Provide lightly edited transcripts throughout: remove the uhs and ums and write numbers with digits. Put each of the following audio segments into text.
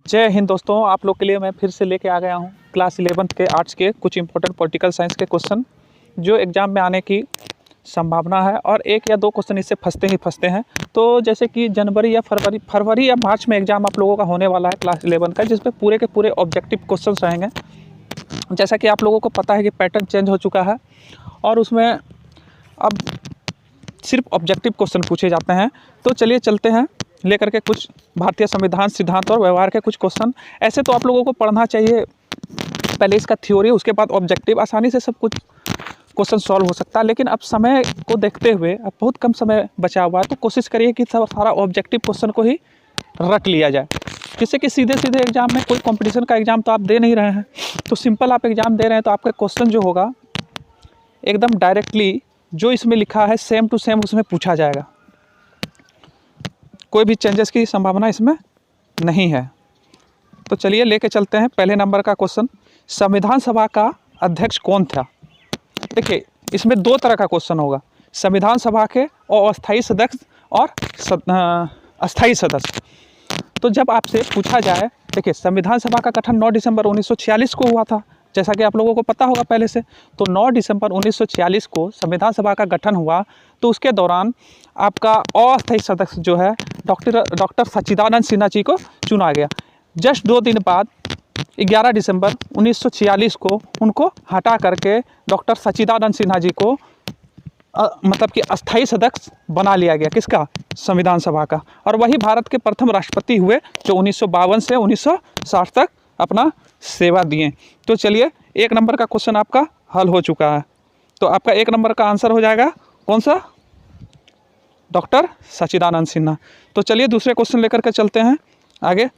जय हिंद दोस्तों, आप लोग के लिए मैं फिर से लेके आ गया हूँ क्लास 11th के आर्ट्स के कुछ इंपॉर्टेंट पॉलिटिकल साइंस के क्वेश्चन जो एग्ज़ाम में आने की संभावना है और एक या दो क्वेश्चन इससे फंसते हैं। तो जैसे कि जनवरी या फरवरी या मार्च में एग्ज़ाम आप लोगों का होने वाला है क्लास 11 का, जिसमें पूरे के पूरे ऑब्जेक्टिव क्वेश्चन रहेंगे। जैसा कि आप लोगों को पता है कि पैटर्न चेंज हो चुका है और उसमें अब सिर्फ ऑब्जेक्टिव क्वेश्चन पूछे जाते हैं। तो चलिए चलते हैं लेकर के कुछ भारतीय संविधान सिद्धांत और व्यवहार के कुछ क्वेश्चन। ऐसे तो आप लोगों को पढ़ना चाहिए पहले इसका थ्योरी, उसके बाद ऑब्जेक्टिव, आसानी से सब कुछ क्वेश्चन सॉल्व हो सकता है। लेकिन अब समय को देखते हुए अब बहुत कम समय बचा हुआ है, तो कोशिश करिए कि सारा ऑब्जेक्टिव क्वेश्चन को ही रट लिया जाए, जिससे कि सीधे सीधे एग्जाम में कोई कंपटीशन का एग्जाम तो आप दे नहीं रहे हैं, तो सिंपल आप एग्ज़ाम दे रहे हैं तो आपका क्वेश्चन जो होगा एकदम डायरेक्टली जो इसमें लिखा है सेम टू सेम उसमें पूछा जाएगा, कोई भी चेंजेस की संभावना इसमें नहीं है। तो चलिए लेके चलते हैं पहले नंबर का क्वेश्चन। संविधान सभा का अध्यक्ष कौन था? देखिए इसमें दो तरह का क्वेश्चन होगा, संविधान सभा के अस्थायी सदस्य और अस्थायी सदस्य। तो जब आपसे पूछा जाए, देखिए संविधान सभा का गठन 9 दिसंबर 1946 को हुआ था, जैसा कि आप लोगों को पता होगा पहले से। तो 9 दिसंबर 1946 को संविधान सभा का गठन हुआ, तो उसके दौरान आपका अस्थायी सदस्य जो है डॉक्टर सच्चिदानंद सिन्हा जी को चुना गया। जस्ट 2 दिन बाद 11 दिसंबर 1946 को उनको हटा करके डॉक्टर सच्चिदानंद सिन्हा जी को मतलब कि अस्थायी सदस्य बना लिया गया, किसका? संविधान सभा का। और वही भारत के प्रथम राष्ट्रपति हुए जो 1952 से 1960 तक अपना सेवा दिए। तो चलिए एक नंबर का क्वेश्चन आपका हल हो चुका है। तो आपका एक नंबर का आंसर हो जाएगा कौन सा? डॉक्टर सच्चिदानंद सिन्हा। तो चलिए दूसरे क्वेश्चन लेकर के चलते हैं आगे।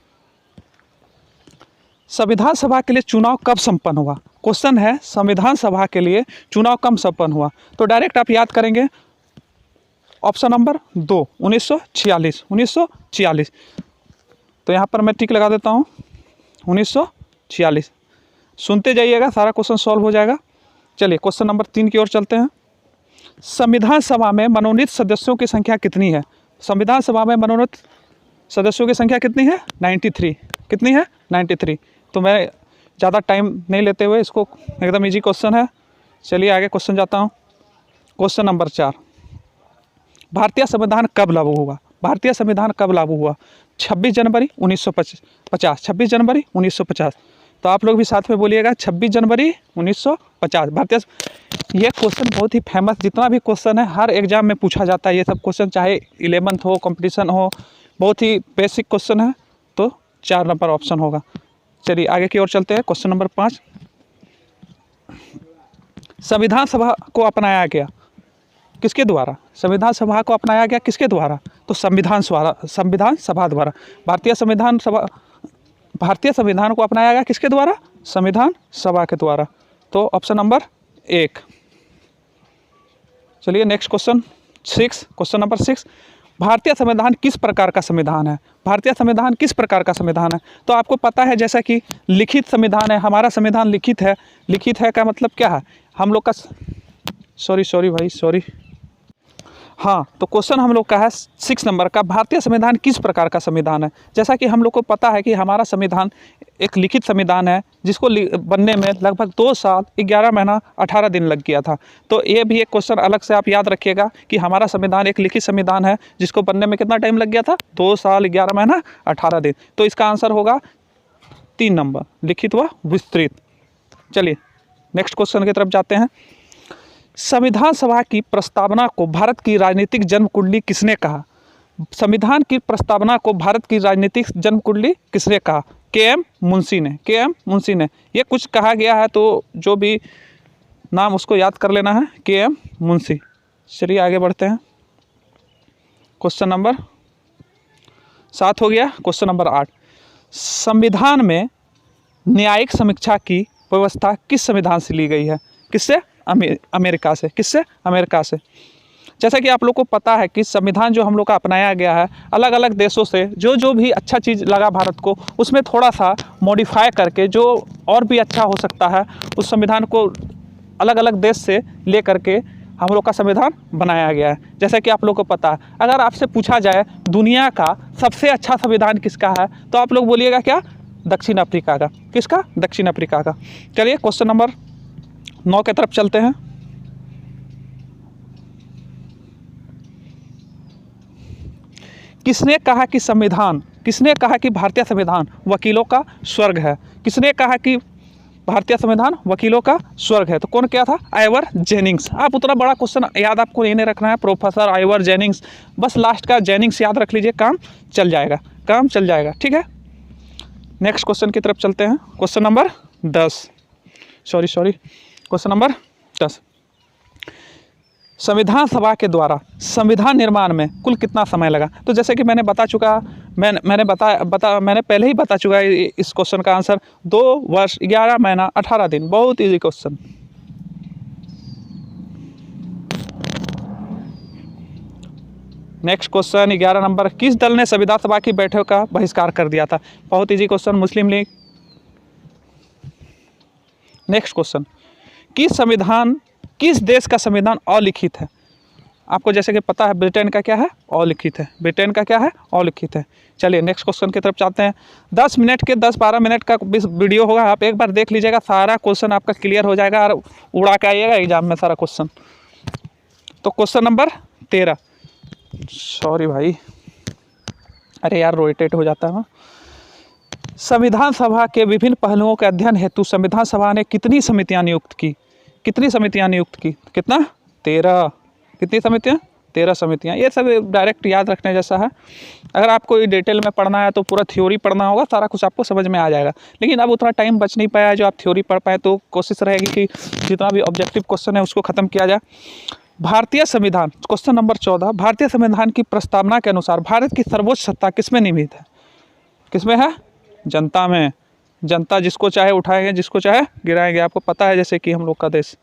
संविधान सभा के लिए चुनाव कब संपन्न हुआ? क्वेश्चन है संविधान सभा के लिए चुनाव कब संपन्न हुआ। तो डायरेक्ट आप याद करेंगे ऑप्शन नंबर 2 1946। तो यहाँ पर मैं टिक लगा देता हूँ 1946। सुनते जाइएगा, सारा क्वेश्चन सॉल्व हो जाएगा। चलिए क्वेश्चन नंबर 3 की ओर चलते हैं। संविधान सभा में मनोनीत सदस्यों की संख्या कितनी है? संविधान सभा में मनोनीत सदस्यों की संख्या कितनी है? 93। कितनी है? 93। तो मैं ज़्यादा टाइम नहीं लेते हुए इसको, एकदम इजी क्वेश्चन है, चलिए आगे क्वेश्चन जाता हूँ। क्वेश्चन नंबर 4, भारतीय संविधान कब लागू हुआ? भारतीय संविधान कब लागू हुआ? 26 जनवरी 1950। 26 जनवरी 1950। तो आप लोग भी साथ में बोलिएगा 26 जनवरी 1950 भारतीय। ये क्वेश्चन बहुत ही फेमस, जितना भी क्वेश्चन है हर एग्जाम में पूछा जाता है ये सब क्वेश्चन, चाहे 11th हो, कंपटीशन हो, बहुत ही बेसिक क्वेश्चन है। तो 4 नंबर ऑप्शन होगा। चलिए आगे की ओर चलते हैं। क्वेश्चन नंबर 5, संविधान सभा को अपनाया गया किसके द्वारा? संविधान सभा को अपनाया गया किसके द्वारा? तो संविधान सभा द्वारा। भारतीय संविधान को अपनाया गया किसके द्वारा? संविधान सभा के द्वारा। तो ऑप्शन नंबर 1। चलिए नेक्स्ट क्वेश्चन 6। क्वेश्चन नंबर 6, भारतीय संविधान किस प्रकार का संविधान है? भारतीय संविधान किस प्रकार का संविधान है? तो आपको पता है जैसा कि लिखित संविधान है, हमारा संविधान लिखित है। लिखित है का मतलब क्या है? हम लोग का सॉरी हाँ, तो क्वेश्चन हम लोग का है 6 नंबर का, भारतीय संविधान किस प्रकार का संविधान है? जैसा कि हम लोग को पता है कि हमारा संविधान एक लिखित संविधान है, जिसको बनने में लगभग 2 साल 11 महीना 18 दिन लग गया था। तो ये भी एक क्वेश्चन अलग से आप याद रखिएगा कि हमारा संविधान एक लिखित संविधान है, जिसको बनने में कितना टाइम लग गया था? 2 साल 11 महीना 18 दिन। तो इसका आंसर होगा 3 नंबर, लिखित व विस्तृत। चलिए नेक्स्ट क्वेश्चन की तरफ जाते हैं। संविधान सभा की प्रस्तावना को भारत की राजनीतिक जन्म कुंडली किसने कहा? संविधान की प्रस्तावना को भारत की राजनीतिक जन्म कुंडली किसने कहा? के.एम. मुंशी ने। ये कुछ कहा गया है, तो जो भी नाम उसको याद कर लेना है, के.एम. मुंशी। चलिए आगे बढ़ते हैं। क्वेश्चन नंबर 7 हो गया। क्वेश्चन नंबर 8, संविधान में न्यायिक समीक्षा की व्यवस्था किस संविधान से ली गई है? किससे? अमेरिका से। किससे? अमेरिका से। जैसा कि आप लोग को पता है कि संविधान जो हम लोग का अपनाया गया है, अलग अलग देशों से जो भी अच्छा चीज़ लगा भारत को, उसमें थोड़ा सा मॉडिफाई करके जो और भी अच्छा हो सकता है, उस संविधान को अलग अलग देश से ले करके हम लोग का संविधान बनाया गया है। जैसा कि आप लोग को पता है, अगर आपसे पूछा जाए दुनिया का सबसे अच्छा संविधान किसका है, तो आप लोग बोलिएगा क्या? दक्षिण अफ्रीका का। किसका? दक्षिण अफ्रीका का। चलिए क्वेश्चन नंबर 9 की तरफ चलते हैं। किसने कहा कि संविधान, किसने कहा कि भारतीय संविधान वकीलों का स्वर्ग है? किसने कहा कि भारतीय संविधान वकीलों का स्वर्ग है? तो कौन क्या था? Ivor Jennings. आप उतना बड़ा क्वेश्चन याद आपको ये नहीं रखना है, प्रोफेसर आइवर जेनिंग्स, बस लास्ट का जेनिंग्स याद रख लीजिए, काम चल जाएगा, काम चल जाएगा। ठीक है, नेक्स्ट क्वेश्चन की तरफ चलते हैं। Question number 10, question number 10। संविधान सभा के द्वारा संविधान निर्माण में कुल कितना समय लगा? तो जैसे कि मैंने बता चुका, मैंने पहले ही बता चुका है इस क्वेश्चन का आंसर 2 वर्ष 11 महीना 18 दिन। बहुत easy question. Next question 11 number. किस दल ने संविधान सभा की बैठक का बहिष्कार कर दिया था? बहुत इजी क्वेश्चन, मुस्लिम लीग। नेक्स्ट क्वेश्चन, किस देश का संविधान अलिखित है? आपको जैसे कि पता है ब्रिटेन का क्या है? अलिखित है। ब्रिटेन का क्या है? अलिखित है। चलिए नेक्स्ट क्वेश्चन की तरफ चलते हैं। 10 मिनट के 10-12 मिनट का वीडियो होगा, आप एक बार देख लीजिएगा, सारा क्वेश्चन आपका क्लियर हो जाएगा और उड़ा के आइएगा एग्जाम में सारा क्वेश्चन। तो क्वेश्चन नंबर 13, सॉरी भाई, अरे यार रोटेट हो जाता है। संविधान सभा के विभिन्न पहलुओं के अध्ययन हेतु संविधान सभा ने कितनी समितियां नियुक्त की? कितनी समितियां नियुक्त की? कितना? 13। कितनी समितियां? 13 समितियां। ये सब डायरेक्ट याद रखने जैसा है। अगर आपको डिटेल में पढ़ना है तो पूरा थ्योरी पढ़ना होगा, सारा कुछ आपको समझ में आ जाएगा। लेकिन अब उतना टाइम बच नहीं पाया जो आप थ्योरी पढ़ पाए, तो कोशिश रहेगी कि जितना भी ऑब्जेक्टिव क्वेश्चन है उसको ख़त्म किया जाए। भारतीय संविधान, क्वेश्चन नंबर 14। भारतीय संविधान की प्रस्तावना के अनुसार भारत की सर्वोच्च सत्ता किसमें निहित है? किसमें है? जनता में। जनता जिसको चाहे उठाएंगे, जिसको चाहे गिराएंगे। आपको पता है जैसे कि हम लोग का देश।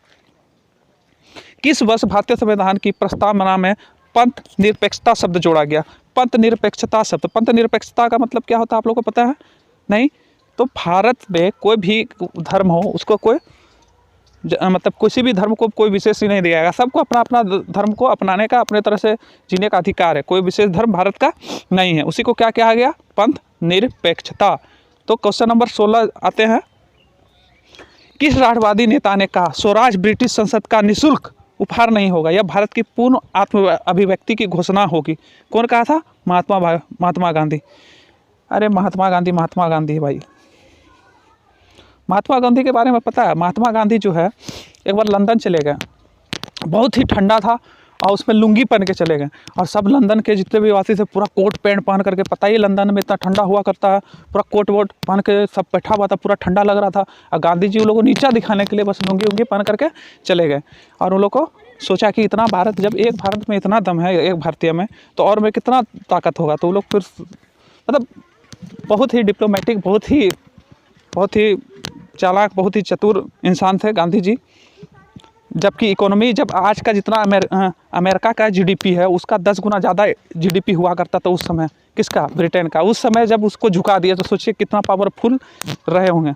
किस वर्ष भारतीय संविधान की प्रस्तावना में पंथ निरपेक्षता शब्द जोड़ा गया? पंथ निरपेक्षता शब्द, पंथ निरपेक्षता का मतलब क्या होता है आप लोगों को पता है? नहीं? तो भारत में कोई भी धर्म हो उसको कोई मतलब किसी भी धर्म को कोई विशेष ही नहीं दिया जाएगा। सबको अपना अपना धर्म को अपनाने का, अपने तरह से जीने का अधिकार है। कोई विशेष धर्म भारत का नहीं है। उसी को क्या कहा गया? पंथ निरपेक्षता। तो क्वेश्चन नंबर 16 आते हैं। किस राष्ट्रवादी नेता ने कहा स्वराज ब्रिटिश संसद का निःशुल्क उपहार नहीं होगा, यह भारत की पूर्ण आत्म अभिव्यक्ति की घोषणा होगी? कौन कहा था? महात्मा गांधी। अरे महात्मा गांधी भाई, महात्मा गांधी के बारे में पता है? महात्मा गांधी जो है एक बार लंदन चले गए, बहुत ही ठंडा था और उसमें लुंगी पहन के चले गए, और सब लंदन के जितने भी वासी थे पूरा कोट पैंट पहन करके, पता ही लंदन में इतना ठंडा हुआ करता है, पूरा कोट वोट पहन के सब बैठा हुआ था, पूरा ठंडा लग रहा था। और गांधी जी उन लोगों को नीचा दिखाने के लिए बस लुंगी उंगी पहन करके चले गए, और उन लोग को सोचा कि इतना भारत, जब एक भारत में इतना दम है एक भारतीय में, तो और में कितना ताकत होगा। तो वो लोग फिर मतलब बहुत ही डिप्लोमेटिक, बहुत ही चालाक, बहुत ही चतुर इंसान थे गांधी जी। जबकि इकोनॉमी, जब आज का जितना अमेरिका का जीडीपी है उसका 10 गुना ज़्यादा जीडीपी हुआ करता था उस समय। किसका? ब्रिटेन का। उस समय जब उसको झुका दिया तो सोचिए कितना पावरफुल रहे होंगे।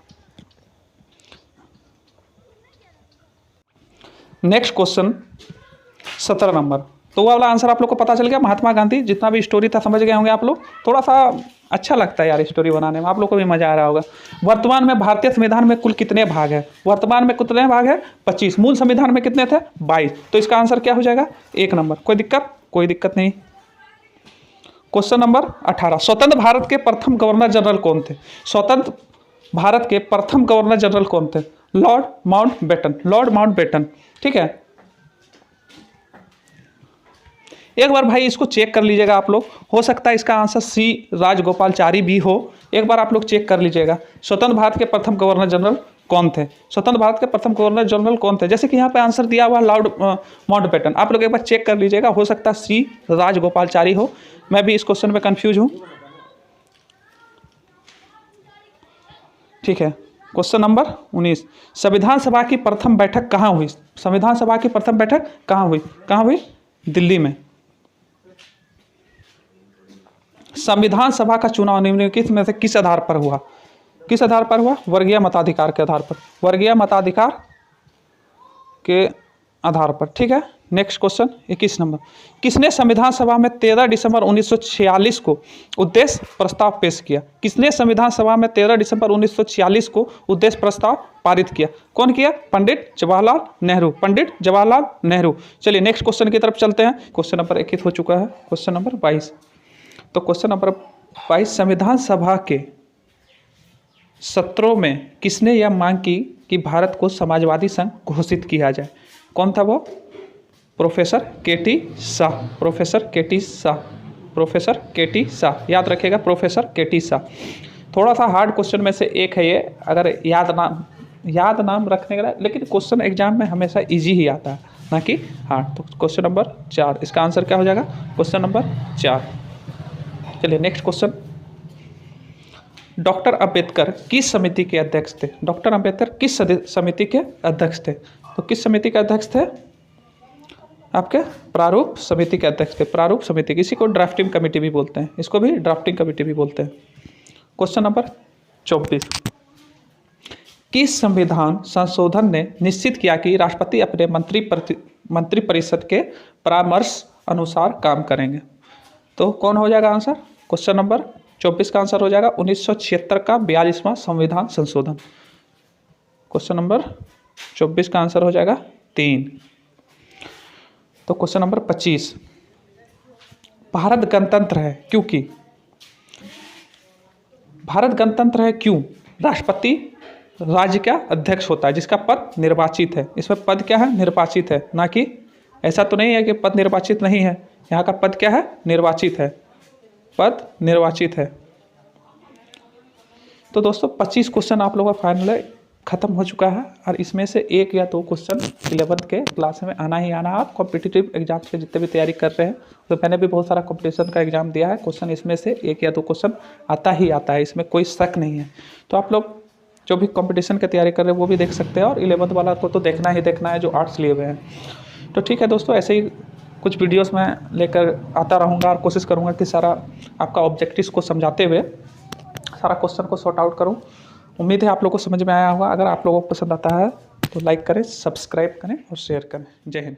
Next question 17 number. तो वो वाला आंसर आप लोग को पता चल गया। महात्मा गांधी, जितना भी स्टोरी था समझ गए होंगे आप लोग। थोड़ा सा अच्छा लगता है यार स्टोरी बनाने में, आप लोग को भी मजा आ रहा होगा। वर्तमान में भारतीय संविधान में कुल कितने भाग है? वर्तमान में कितने भाग है? 25। मूल संविधान में कितने थे? 22। तो इसका आंसर क्या हो जाएगा? 1 नंबर। कोई दिक्कत? कोई दिक्कत नहीं। Question number 18। स्वतंत्र भारत के प्रथम गवर्नर जनरल कौन थे? स्वतंत्र भारत के प्रथम गवर्नर जनरल कौन थे? Lord Mountbatten. लॉर्ड माउंटबेटन, ठीक है। एक बार भाई इसको चेक कर लीजिएगा आप लोग, हो सकता है इसका आंसर सी राजगोपालाचारी भी हो। एक बार आप लोग चेक कर लीजिएगा। स्वतंत्र भारत के प्रथम गवर्नर जनरल कौन थे? स्वतंत्र भारत के प्रथम गवर्नर जनरल कौन थे? जैसे कि यहाँ पे आंसर दिया हुआ लॉर्ड माउंटबेटन, आप लोग एक बार चेक कर लीजिएगा, हो सकता है सी राजगोपालाचारी हो। मैं भी इस क्वेश्चन में कंफ्यूज हूँ, ठीक है। Question number 19। संविधान सभा की प्रथम बैठक कहाँ हुई? संविधान सभा की प्रथम बैठक कहाँ हुई? कहाँ हुई? दिल्ली में। संविधान सभा का चुनाव निम्नलिखित में से किस आधार पर हुआ? किस आधार पर हुआ? वर्गीय मताधिकार के आधार पर। वर्गीय मताधिकार के आधार पर। ठीक है, नेक्स्ट क्वेश्चन 21 नंबर। किसने संविधान सभा में 13 दिसंबर 1946 को उद्देश्य प्रस्ताव पेश किया? किसने संविधान सभा में 13 दिसंबर 1946 को उद्देश्य प्रस्ताव पारित किया? कौन किया? पंडित जवाहरलाल नेहरू। पंडित जवाहरलाल नेहरू। चलिए नेक्स्ट क्वेश्चन की तरफ चलते हैं। क्वेश्चन नंबर 21 हो चुका है। Question number 22। तो क्वेश्चन नंबर 22, संविधान सभा के सत्रों में किसने यह मांग की कि भारत को समाजवादी संघ घोषित किया जाए? कौन था वो? Professor K.T.. Shah. Professor K.T.. Shah. Professor K.T.. Shah, याद रखिएगा, प्रोफेसर के.टी. शाह। थोड़ा सा हार्ड क्वेश्चन में से एक है ये, अगर याद नाम रखने का, लेकिन क्वेश्चन एग्जाम में हमेशा इजी ही आता है, ना कि हार्ड। तो क्वेश्चन नंबर 4, इसका आंसर क्या हो जाएगा? Question number 4। चलिए नेक्स्ट क्वेश्चन। डॉक्टर अंबेडकर किस समिति के अध्यक्ष थे? डॉक्टर अंबेडकर किस समिति के अध्यक्ष थे? तो किस समिति के अध्यक्ष थे? आपके प्रारूप समिति के अध्यक्ष थे। प्रारूप समिति, किसी को ड्राफ्टिंग कमेटी भी बोलते हैं, इसको भी ड्राफ्टिंग कमेटी भी बोलते हैं। Question number 24। किस संविधान संशोधन ने निश्चित किया कि राष्ट्रपति अपने मंत्रिपरिषद के परामर्श अनुसार काम करेंगे? तो कौन हो जाएगा आंसर? क्वेश्चन नंबर 24 का आंसर हो जाएगा 1976 का 42वां संविधान संशोधन। क्वेश्चन नंबर 24 का आंसर हो जाएगा 3। तो क्वेश्चन नंबर 25, भारत गणतंत्र है क्योंकि? भारत गणतंत्र है क्यों? राष्ट्रपति राज्य का अध्यक्ष होता है जिसका पद निर्वाचित है। इसमें पद क्या है? निर्वाचित है, ना कि ऐसा तो नहीं है कि पद निर्वाचित नहीं है। यहाँ का पद क्या है? निर्वाचित है, पद निर्वाचित है। तो दोस्तों 25 क्वेश्चन आप लोगों का फाइनल खत्म हो चुका है, और इसमें से 1 या 2 क्वेश्चन 11th के क्लास में आना ही आना है। आप कॉम्पिटिटिव एग्जाम के जितने भी तैयारी कर रहे हैं, तो मैंने भी बहुत सारा कॉम्पिटिशन का एग्जाम दिया है, क्वेश्चन इसमें से 1 या 2 क्वेश्चन आता ही आता है, इसमें कोई शक नहीं है। तो आप लोग जो भी कॉम्पिटिशन की तैयारी कर रहे हैं वो भी देख सकते हैं, और 11th वाला को तो देखना ही देखना है जो आर्ट्स लिए हुए हैं। तो ठीक है दोस्तों, ऐसे ही कुछ वीडियोस मैं लेकर आता रहूँगा, और कोशिश करूँगा कि सारा आपका ऑब्जेक्टिव्स को समझाते हुए सारा क्वेश्चन को सॉर्ट आउट करूँ। उम्मीद है आप लोगों को समझ में आया होगा। अगर आप लोगों को पसंद आता है तो लाइक करें, सब्सक्राइब करें और शेयर करें। जय हिंद।